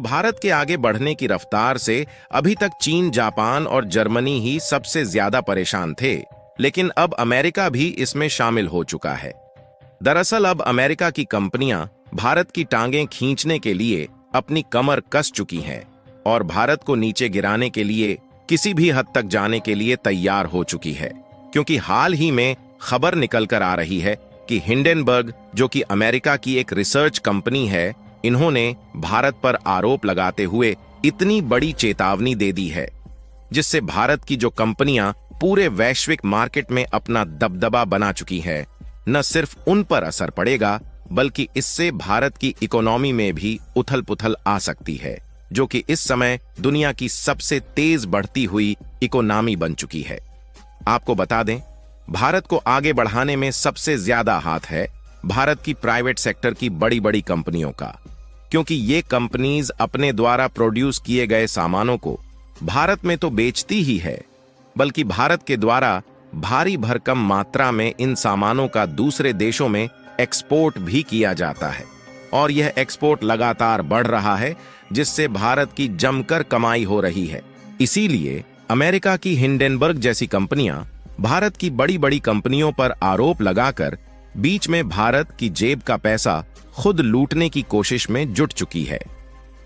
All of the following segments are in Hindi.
भारत के आगे बढ़ने की रफ्तार से अभी तक चीन, जापान और जर्मनी ही सबसे ज्यादा परेशान थे, लेकिन अब अमेरिका भी इसमें शामिल हो चुका है। दरअसल अब अमेरिका की कंपनियां भारत की टांगें खींचने के लिए अपनी कमर कस चुकी हैं और भारत को नीचे गिराने के लिए किसी भी हद तक जाने के लिए तैयार हो चुकी है, क्योंकि हाल ही में खबर निकलकर आ रही है कि हिंडेनबर्ग, जो कि अमेरिका की एक रिसर्च कंपनी है, इन्होंने भारत पर आरोप लगाते हुए इतनी बड़ी चेतावनी दे दी है, जिससे भारत की जो कंपनियां पूरे वैश्विक मार्केट में अपना दबदबा बना चुकी है, न सिर्फ उन पर असर पड़ेगा, बल्कि इससे भारत की इकोनॉमी में भी उथल पुथल आ सकती है, जो कि इस समय दुनिया की सबसे तेज बढ़ती हुई इकोनॉमी बन चुकी है। आपको बता दें, भारत को आगे बढ़ाने में सबसे ज्यादा हाथ है भारत की प्राइवेट सेक्टर की बड़ी बड़ी कंपनियों का, क्योंकि ये कंपनीज अपने द्वारा प्रोड्यूस किए गए सामानों को भारत में तो बेचती ही है, बल्कि भारत के द्वारा भारी भरकम मात्रा में इन सामानों का दूसरे देशों में एक्सपोर्ट भी किया जाता है और यह एक्सपोर्ट लगातार बढ़ रहा है, जिससे भारत की जमकर कमाई हो रही है। इसीलिए अमेरिका की हिंडेनबर्ग जैसी कंपनियां भारत की बड़ी बड़ी कंपनियों पर आरोप लगाकर बीच में भारत की जेब का पैसा खुद लूटने की कोशिश में जुट चुकी है,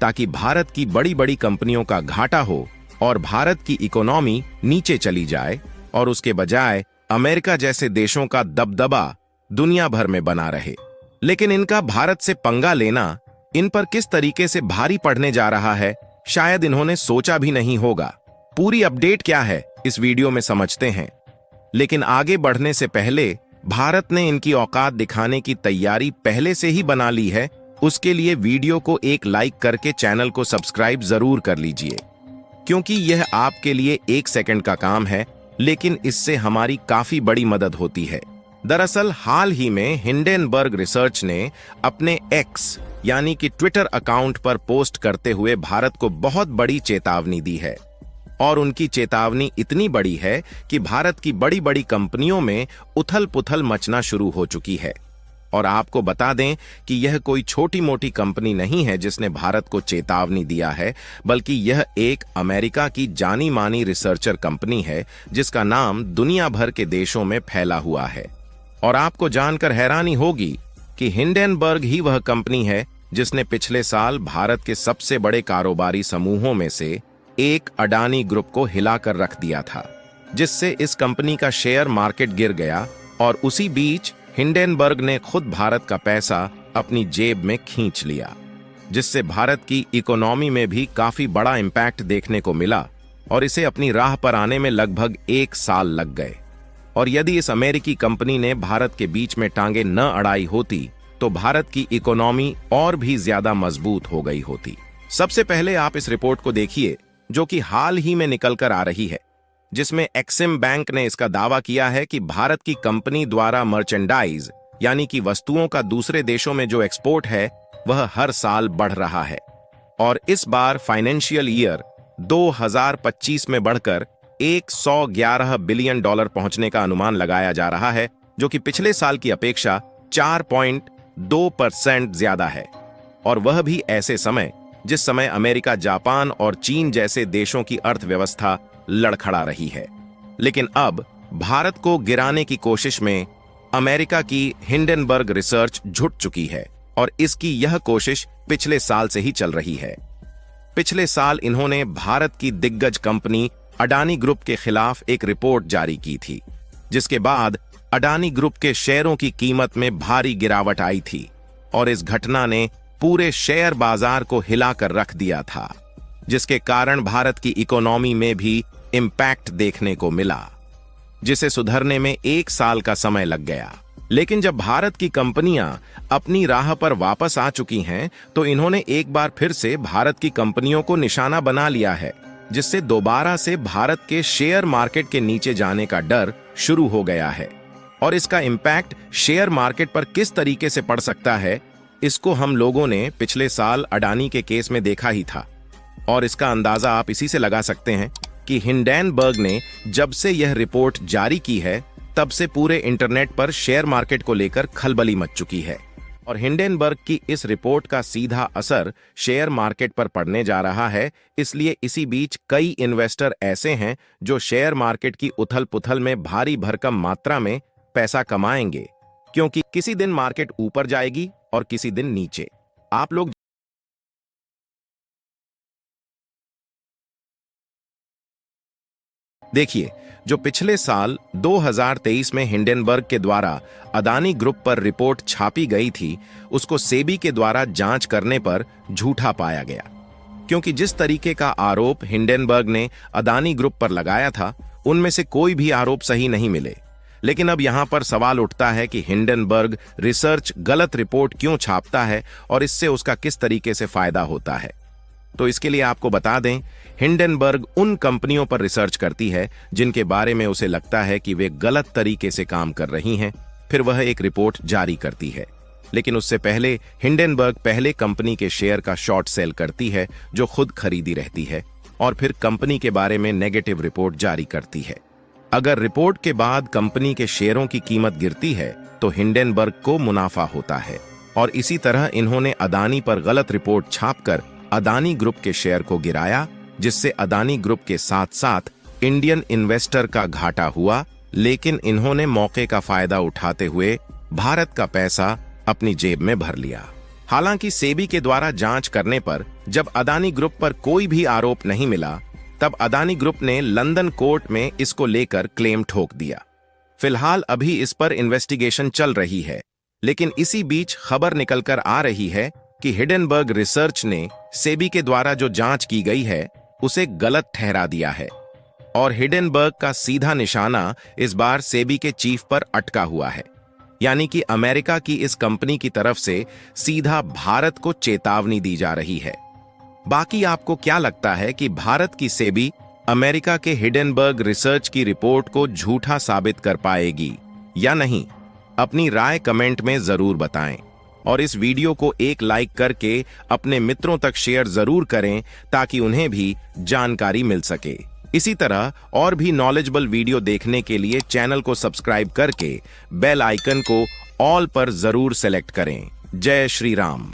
ताकि भारत की बड़ी बड़ी कंपनियों का घाटा हो और भारत की इकोनॉमी नीचे चली जाए और उसके बजाय अमेरिका जैसे देशों का दबदबा दुनिया भर में बना रहे। लेकिन इनका भारत से पंगा लेना इन पर किस तरीके से भारी पड़ने जा रहा है, शायद इन्होंने सोचा भी नहीं होगा। पूरी अपडेट क्या है इस वीडियो में समझते हैं, लेकिन आगे बढ़ने से पहले भारत ने इनकी औकात दिखाने की तैयारी पहले से ही बना ली है। उसके लिए वीडियो को एक लाइक करके चैनल को सब्सक्राइब जरूर कर लीजिए, क्योंकि यह आपके लिए 1 सेकंड का काम है, लेकिन इससे हमारी काफी बड़ी मदद होती है। दरअसल हाल ही में हिंडेनबर्ग रिसर्च ने अपने एक्स यानी कि ट्विटर अकाउंट पर पोस्ट करते हुए भारत को बहुत बड़ी चेतावनी दी है, और उनकी चेतावनी इतनी बड़ी है कि भारत की बड़ी बड़ी कंपनियों में उथल पुथल मचना शुरू हो चुकी है। और आपको बता दें कि यह कोई छोटी मोटी कंपनी नहीं है जिसने भारत को चेतावनी दिया है, बल्कि यह एक अमेरिका की जानी मानी रिसर्चर कंपनी है, जिसका नाम दुनिया भर के देशों में फैला हुआ है। और आपको जानकर हैरानी होगी कि हिंडेनबर्ग ही वह कंपनी है जिसने पिछले साल भारत के सबसे बड़े कारोबारी समूहों में से एक अडानी ग्रुप को हिलाकर रख दिया था, जिससे इस कंपनी का शेयर मार्केट गिर गया और उसी बीच हिंडेनबर्ग ने खुद भारत का पैसा अपनी जेब में खींच लिया, जिससे भारत की इकोनॉमी में भी काफी बड़ा इंपैक्ट देखने को मिला और इसे अपनी राह पर आने में लगभग 1 साल लग गए। और यदि इस अमेरिकी कंपनी ने भारत के बीच में टांगे न अड़ाई होती तो भारत की इकोनॉमी और भी ज्यादा मजबूत हो गई होती। सबसे पहले आप इस रिपोर्ट को देखिए, जो कि हाल ही में निकलकर आ रही है, जिसमें एक्सिम बैंक ने इसका दावा किया है कि भारत की कंपनी द्वारा मर्चेंडाइज यानी कि वस्तुओं का दूसरे देशों में जो एक्सपोर्ट है वह हर साल बढ़ रहा है और इस बार फाइनेंशियल ईयर 2025 में बढ़कर 111 बिलियन डॉलर पहुंचने का अनुमान लगाया जा रहा है, जो कि पिछले साल की अपेक्षा 4.2% ज्यादा है, और वह भी ऐसे समय जिस समय अमेरिका, जापान और चीन जैसे देशों की अर्थव्यवस्था लड़खड़ा रही है। लेकिन अब भारत को गिराने की कोशिश में अमेरिका की हिंडेनबर्ग रिसर्च जुट चुकी है और इसकी यह कोशिश पिछले साल से ही चल रही है। पिछले साल इन्होंने भारत की दिग्गज कंपनी अडानी ग्रुप के खिलाफ एक रिपोर्ट जारी की थी, जिसके बाद अडानी ग्रुप के शेयरों की कीमत में भारी गिरावट आई थी और इस घटना ने पूरे शेयर बाजार को हिलाकर रख दिया था, जिसके कारण भारत की इकोनॉमी में भी इंपैक्ट देखने को मिला, जिसे सुधरने में 1 साल का समय लग गया। लेकिन जब भारत की कंपनियां अपनी राह पर वापस आ चुकी हैं, तो इन्होंने एक बार फिर से भारत की कंपनियों को निशाना बना लिया है, जिससे दोबारा से भारत के शेयर मार्केट के नीचे जाने का डर शुरू हो गया है। और इसका इंपैक्ट शेयर मार्केट पर किस तरीके से पड़ सकता है, इसको हम लोगों ने पिछले साल अडानी के केस में देखा ही था, और इसका अंदाजा आप इसी से लगा सकते हैं कि हिंडेनबर्ग ने जब से यह रिपोर्ट जारी की है, तब से पूरे इंटरनेट पर शेयर मार्केट को लेकर खलबली मच चुकी है। और हिंडेनबर्ग की इस रिपोर्ट का सीधा असर शेयर मार्केट पर पड़ने जा रहा है। इसलिए इसी बीच कई इन्वेस्टर ऐसे हैं जो शेयर मार्केट की उथल-पुथल में भारी भरकम मात्रा में पैसा कमाएंगे, क्योंकि किसी दिन मार्केट ऊपर जाएगी और किसी दिन नीचे। आप लोग देखिए, जो पिछले साल 2023 में हिंडेनबर्ग के द्वारा अदानी ग्रुप पर रिपोर्ट छापी गई थी, उसको सेबी के द्वारा जांच करने पर झूठा पाया गया, क्योंकि जिस तरीके का आरोप हिंडेनबर्ग ने अदानी ग्रुप पर लगाया था, उनमें से कोई भी आरोप सही नहीं मिले। लेकिन अब यहां पर सवाल उठता है कि हिंडेनबर्ग रिसर्च गलत रिपोर्ट क्यों छापता है और इससे उसका किस तरीके से फायदा होता है। तो इसके लिए आपको बता दें, हिंडेनबर्ग उन कंपनियों पर रिसर्च करती है जिनके बारे में उसे लगता है कि वे गलत तरीके से काम कर रही हैं, फिर वह एक रिपोर्ट जारी करती है। लेकिन उससे पहले हिंडेनबर्ग पहले कंपनी के शेयर का शॉर्ट सेल करती है जो खुद खरीदी रहती है, और फिर कंपनी के बारे में नेगेटिव रिपोर्ट जारी करती है। अगर रिपोर्ट के बाद कंपनी के शेयरों की कीमत गिरती है तो हिंडेनबर्ग को मुनाफा होता है, और इसी तरह इन्होंने अदानी पर गलत रिपोर्ट छापकर अदानी ग्रुप के शेयर को गिराया, जिससे अदानी ग्रुप के साथ साथ इंडियन इन्वेस्टर का घाटा हुआ। लेकिन इन्होंने मौके का फायदा उठाते हुए भारत का पैसा अपनी जेब में भर लिया। हालांकि सेबी के द्वारा जांच करने पर जब अदानी ग्रुप पर कोई भी आरोप नहीं मिला, तब अदानी ग्रुप ने लंदन कोर्ट में इसको लेकर क्लेम ठोक दिया। फिलहाल अभी इस पर इन्वेस्टिगेशन चल रही है, लेकिन इसी बीच खबर निकलकर आ रही है कि हिंडेनबर्ग रिसर्च ने सेबी के द्वारा जो जांच की गई है उसे गलत ठहरा दिया है, और हिंडेनबर्ग का सीधा निशाना इस बार सेबी के चीफ पर अटका हुआ है। यानी कि अमेरिका की इस कंपनी की तरफ से सीधा भारत को चेतावनी दी जा रही है। बाकी आपको क्या लगता है कि भारत की सेबी अमेरिका के हिंडेनबर्ग रिसर्च की रिपोर्ट को झूठा साबित कर पाएगी या नहीं? अपनी राय कमेंट में जरूर बताएं, और इस वीडियो को एक लाइक करके अपने मित्रों तक शेयर जरूर करें ताकि उन्हें भी जानकारी मिल सके। इसी तरह और भी नॉलेजेबल वीडियो देखने के लिए चैनल को सब्सक्राइब करके बेल आइकन को ऑल पर जरूर सेलेक्ट करें। जय श्री राम।